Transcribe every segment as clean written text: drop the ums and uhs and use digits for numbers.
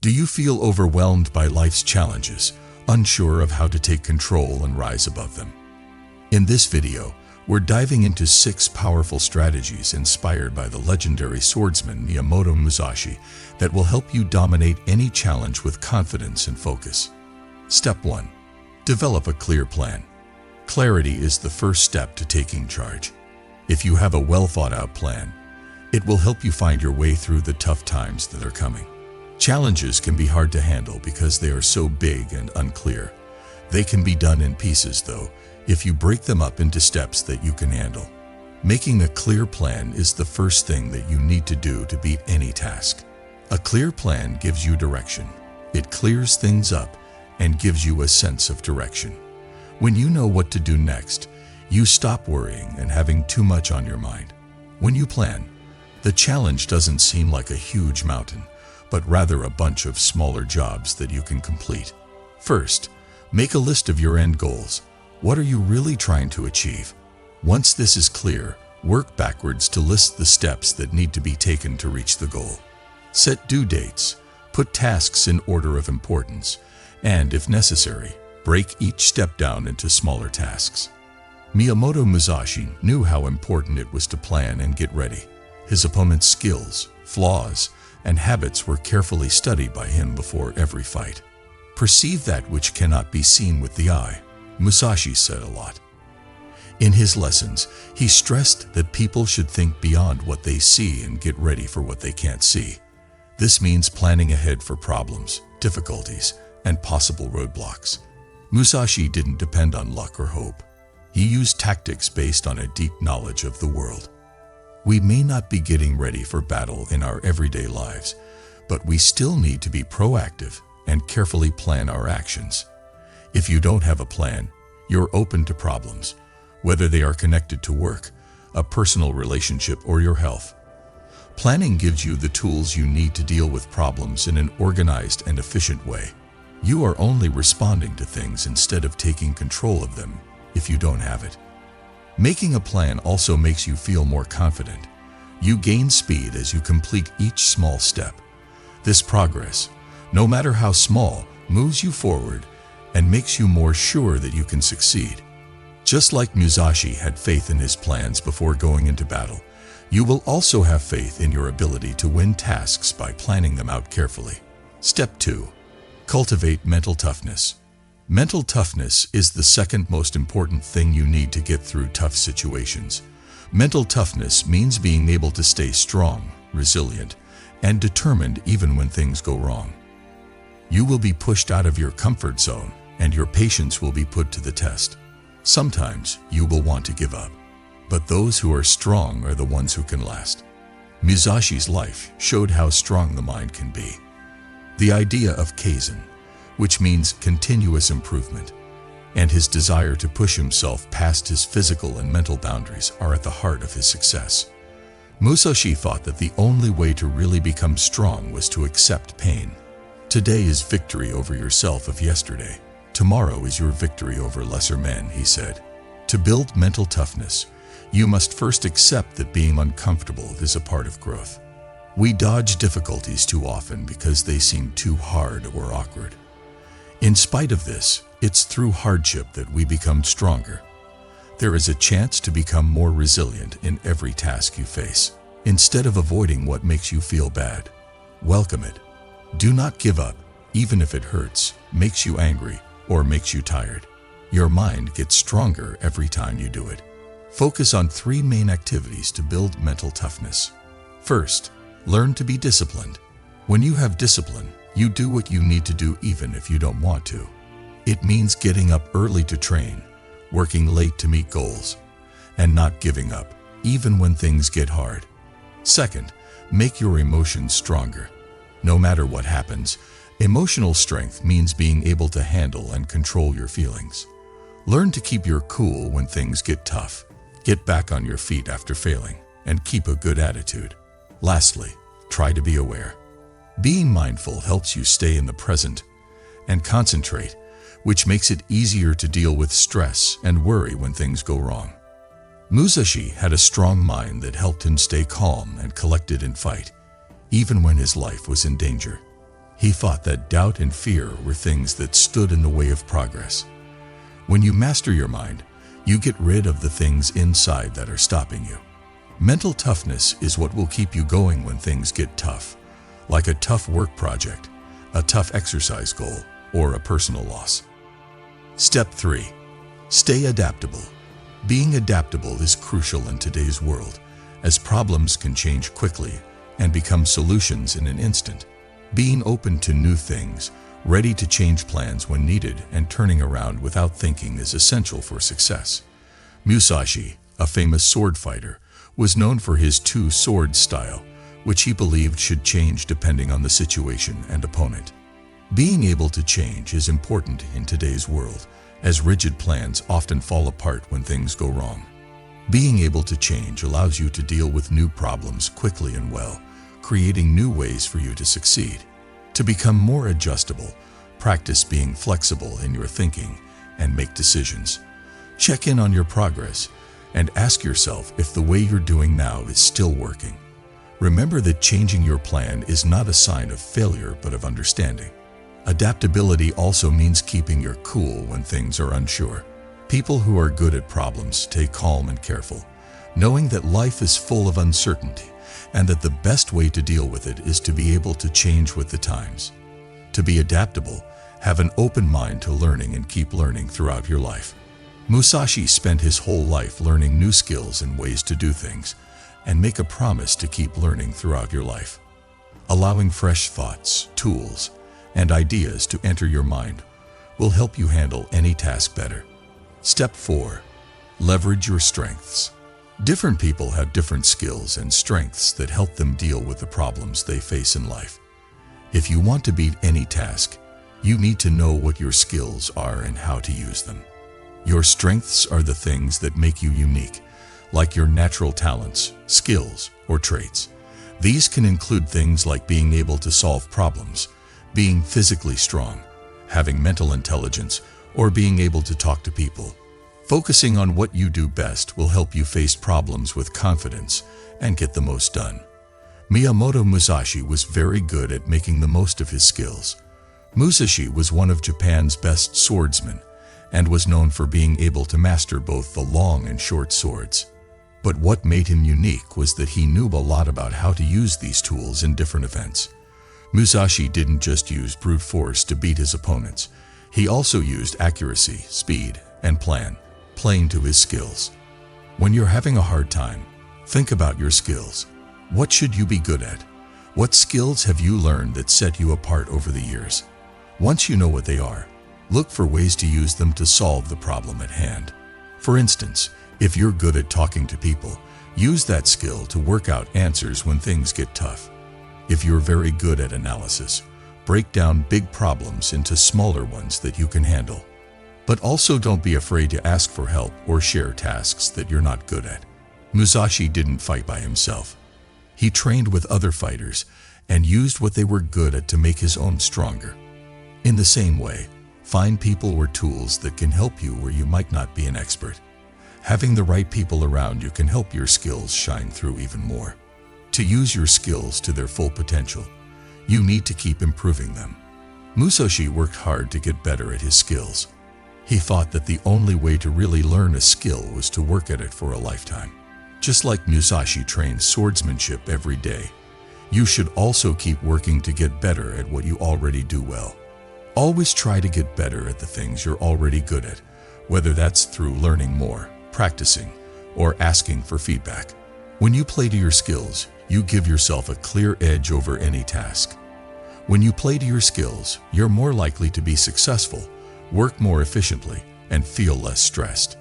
Do you feel overwhelmed by life's challenges, unsure of how to take control and rise above them? In this video, we're diving into 6 powerful strategies inspired by the legendary swordsman Miyamoto Musashi that will help you dominate any challenge with confidence and focus. Step 1. Develop a clear plan. Clarity is the first step to taking charge. If you have a well-thought-out plan, it will help you find your way through the tough times that are coming. Challenges can be hard to handle because they are so big and unclear. They can be done in pieces, though, if you break them up into steps that you can handle. Making a clear plan is the first thing that you need to do to beat any task. A clear plan gives you direction. It clears things up and gives you a sense of direction. When you know what to do next, you stop worrying and having too much on your mind. When you plan, the challenge doesn't seem like a huge mountain, but rather a bunch of smaller jobs that you can complete. First, make a list of your end goals. What are you really trying to achieve? Once this is clear, work backwards to list the steps that need to be taken to reach the goal. Set due dates, put tasks in order of importance, and, if necessary, break each step down into smaller tasks. Miyamoto Musashi knew how important it was to plan and get ready. His opponent's skills, flaws, and habits were carefully studied by him before every fight. Perceive that which cannot be seen with the eye, Musashi said a lot. In his lessons, he stressed that people should think beyond what they see and get ready for what they can't see. This means planning ahead for problems, difficulties, and possible roadblocks. Musashi didn't depend on luck or hope. He used tactics based on a deep knowledge of the world. We may not be getting ready for battle in our everyday lives, but we still need to be proactive and carefully plan our actions. If you don't have a plan, you're open to problems, whether they are connected to work, a personal relationship, or your health. Planning gives you the tools you need to deal with problems in an organized and efficient way. You are only responding to things instead of taking control of them if you don't have it. Making a plan also makes you feel more confident. You gain speed as you complete each small step. This progress, no matter how small, moves you forward and makes you more sure that you can succeed. Just like Musashi had faith in his plans before going into battle, you will also have faith in your ability to win tasks by planning them out carefully. Step 2. Cultivate mental toughness. Mental toughness is the second most important thing you need to get through tough situations. Mental toughness means being able to stay strong, resilient, and determined even when things go wrong. You will be pushed out of your comfort zone, and your patience will be put to the test. Sometimes you will want to give up, but those who are strong are the ones who can last. Musashi's life showed how strong the mind can be. The idea of kaizen, which means continuous improvement, and his desire to push himself past his physical and mental boundaries are at the heart of his success. Musashi thought that the only way to really become strong was to accept pain. Today is victory over yourself of yesterday. Tomorrow is your victory over lesser men, he said. To build mental toughness, you must first accept that being uncomfortable is a part of growth. We dodge difficulties too often because they seem too hard or awkward. In spite of this, it's through hardship that we become stronger. There is a chance to become more resilient in every task you face. Instead of avoiding what makes you feel bad, welcome it. Do not give up, even if it hurts, makes you angry, or makes you tired. Your mind gets stronger every time you do it. Focus on 3 main activities to build mental toughness. First, learn to be disciplined. When you have discipline, you do what you need to do even if you don't want to. It means getting up early to train, working late to meet goals, and not giving up, even when things get hard. Second, make your emotions stronger. No matter what happens, emotional strength means being able to handle and control your feelings. Learn to keep your cool when things get tough. Get back on your feet after failing, and keep a good attitude. Lastly, try to be aware. Being mindful helps you stay in the present and concentrate, which makes it easier to deal with stress and worry when things go wrong. Musashi had a strong mind that helped him stay calm and collected in fight, even when his life was in danger. He thought that doubt and fear were things that stood in the way of progress. When you master your mind, you get rid of the things inside that are stopping you. Mental toughness is what will keep you going when things get tough, like a tough work project, a tough exercise goal, or a personal loss. Step 3. Stay adaptable. Being adaptable is crucial in today's world, as problems can change quickly and become solutions in an instant. Being open to new things, ready to change plans when needed, and turning around without thinking is essential for success. Musashi, a famous sword fighter, was known for his two-sword style, which he believed should change depending on the situation and opponent. Being able to change is important in today's world, as rigid plans often fall apart when things go wrong. Being able to change allows you to deal with new problems quickly and well, creating new ways for you to succeed. To become more adjustable, practice being flexible in your thinking and make decisions. Check in on your progress and ask yourself if the way you're doing now is still working. Remember that changing your plan is not a sign of failure but of understanding. Adaptability also means keeping your cool when things are unsure. People who are good at problems stay calm and careful, knowing that life is full of uncertainty and that the best way to deal with it is to be able to change with the times. To be adaptable, have an open mind to learning and keep learning throughout your life. Musashi spent his whole life learning new skills and ways to do things, and make a promise to keep learning throughout your life. Allowing fresh thoughts, tools, and ideas to enter your mind will help you handle any task better. Step 4. Leverage your strengths. Different people have different skills and strengths that help them deal with the problems they face in life. If you want to beat any task, you need to know what your skills are and how to use them. Your strengths are the things that make you unique, like your natural talents, skills, or traits. These can include things like being able to solve problems, being physically strong, having mental intelligence, or being able to talk to people. Focusing on what you do best will help you face problems with confidence and get the most done. Miyamoto Musashi was very good at making the most of his skills. Musashi was one of Japan's best swordsmen and was known for being able to master both the long and short swords. But what made him unique was that he knew a lot about how to use these tools in different events. Musashi didn't just use brute force to beat his opponents. He also used accuracy, speed, and playing to his skills. When you're having a hard time, think about your skills. What should you be good at? What skills have you learned that set you apart over the years? Once you know what they are, look for ways to use them to solve the problem at hand. For instance, if you're good at talking to people, use that skill to work out answers when things get tough. If you're very good at analysis, break down big problems into smaller ones that you can handle. But also don't be afraid to ask for help or share tasks that you're not good at. Musashi didn't fight by himself. He trained with other fighters and used what they were good at to make his own stronger. In the same way, find people or tools that can help you where you might not be an expert. Having the right people around you can help your skills shine through even more. To use your skills to their full potential, you need to keep improving them. Musashi worked hard to get better at his skills. He thought that the only way to really learn a skill was to work at it for a lifetime. Just like Musashi trained swordsmanship every day, you should also keep working to get better at what you already do well. Always try to get better at the things you're already good at, whether that's through learning more, practicing, or asking for feedback. When you play to your skills, you give yourself a clear edge over any task. When you play to your skills, you're more likely to be successful, work more efficiently, and feel less stressed.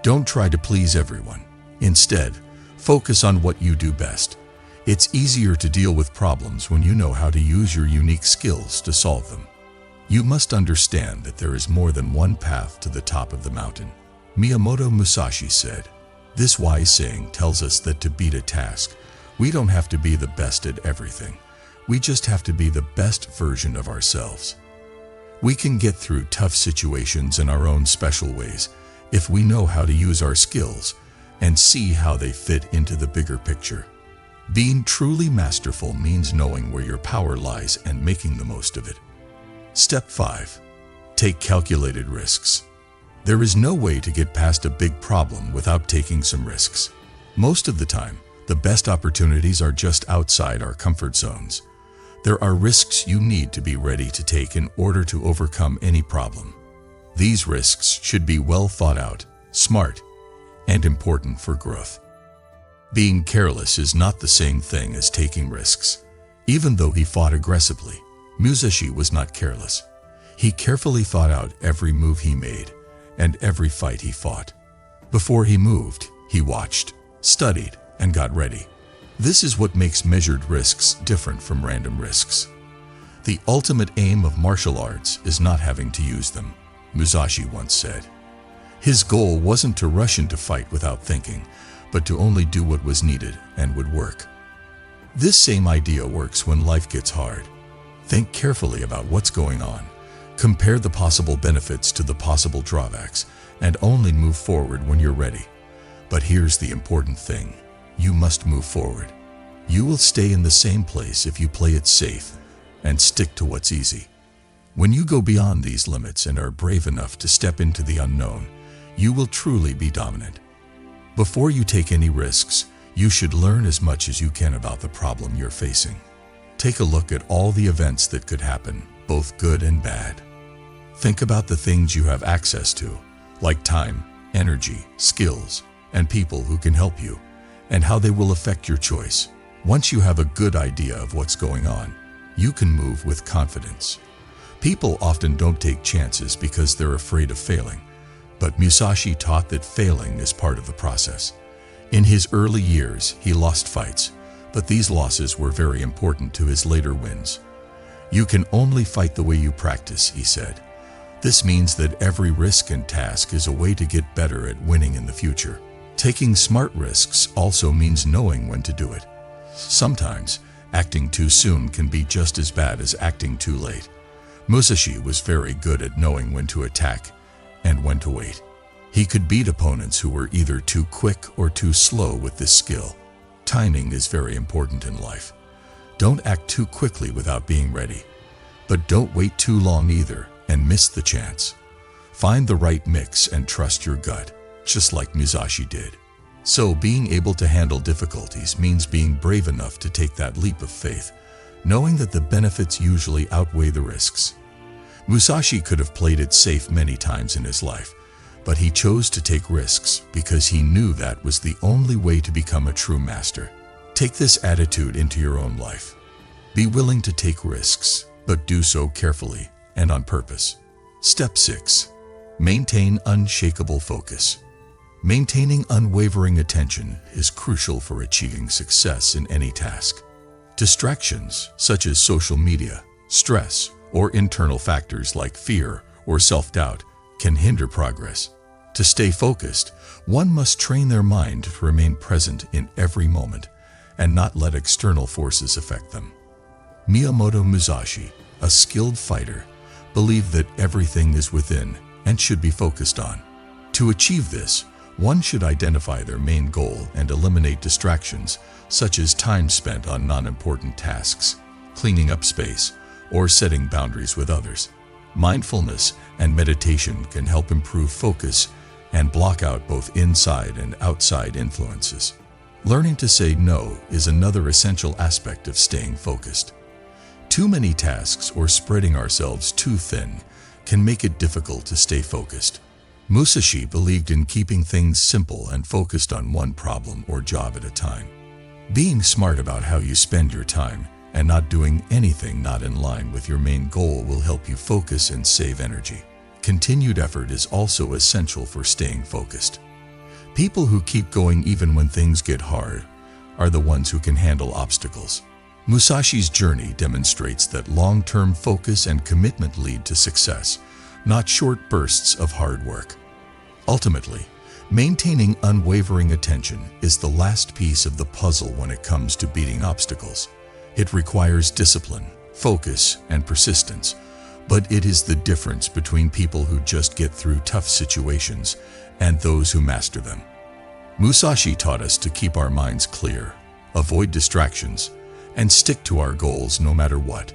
Don't try to please everyone. Instead, focus on what you do best. It's easier to deal with problems when you know how to use your unique skills to solve them. You must understand that there is more than one path to the top of the mountain. Miyamoto Musashi said, "This wise saying tells us that to beat a task, we don't have to be the best at everything. We just have to be the best version of ourselves." We can get through tough situations in our own special ways if we know how to use our skills and see how they fit into the bigger picture. Being truly masterful means knowing where your power lies and making the most of it. Step 5. Take calculated risks. There is no way to get past a big problem without taking some risks. Most of the time, the best opportunities are just outside our comfort zones. There are risks you need to be ready to take in order to overcome any problem. These risks should be well thought out, smart, and important for growth. Being careless is not the same thing as taking risks. Even though he fought aggressively, Musashi was not careless. He carefully thought out every move he made and every fight he fought. Before he moved, he watched, studied, and got ready. This is what makes measured risks different from random risks. The ultimate aim of martial arts is not having to use them, Musashi once said. His goal wasn't to rush into fight without thinking, but to only do what was needed and would work. This same idea works when life gets hard. Think carefully about what's going on. Compare the possible benefits to the possible drawbacks, and only move forward when you're ready. But here's the important thing. You must move forward. You will stay in the same place if you play it safe and stick to what's easy. When you go beyond these limits and are brave enough to step into the unknown, you will truly be dominant. Before you take any risks, you should learn as much as you can about the problem you're facing. Take a look at all the events that could happen, both good and bad. Think about the things you have access to, like time, energy, skills, and people who can help you, and how they will affect your choice. Once you have a good idea of what's going on, you can move with confidence. People often don't take chances because they're afraid of failing, but Musashi taught that failing is part of the process. In his early years, he lost fights, but these losses were very important to his later wins. You can only fight the way you practice, he said. This means that every risk and task is a way to get better at winning in the future. Taking smart risks also means knowing when to do it. Sometimes, acting too soon can be just as bad as acting too late. Musashi was very good at knowing when to attack and when to wait. He could beat opponents who were either too quick or too slow with this skill. Timing is very important in life. Don't act too quickly without being ready. But don't wait too long either and miss the chance. Find the right mix and trust your gut, just like Musashi did. So being able to handle difficulties means being brave enough to take that leap of faith, knowing that the benefits usually outweigh the risks. Musashi could have played it safe many times in his life, but he chose to take risks because he knew that was the only way to become a true master. Take this attitude into your own life. Be willing to take risks, but do so carefully and on purpose. Step 6. Maintain unshakable focus. Maintaining unwavering attention is crucial for achieving success in any task. Distractions, such as social media, stress, or internal factors like fear or self-doubt, can hinder progress. To stay focused, one must train their mind to remain present in every moment and not let external forces affect them. Miyamoto Musashi, a skilled fighter, believed that everything is within and should be focused on. To achieve this, one should identify their main goal and eliminate distractions, such as time spent on non-important tasks, cleaning up space, or setting boundaries with others. Mindfulness and meditation can help improve focus and block out both inside and outside influences. Learning to say no is another essential aspect of staying focused. Too many tasks or spreading ourselves too thin can make it difficult to stay focused. Musashi believed in keeping things simple and focused on one problem or job at a time. Being smart about how you spend your time and not doing anything not in line with your main goal will help you focus and save energy. Continued effort is also essential for staying focused. People who keep going even when things get hard are the ones who can handle obstacles. Musashi's journey demonstrates that long-term focus and commitment lead to success, not short bursts of hard work. Ultimately, maintaining unwavering attention is the last piece of the puzzle when it comes to beating obstacles. It requires discipline, focus, and persistence, but it is the difference between people who just get through tough situations and those who master them. Musashi taught us to keep our minds clear, avoid distractions, and stick to our goals no matter what.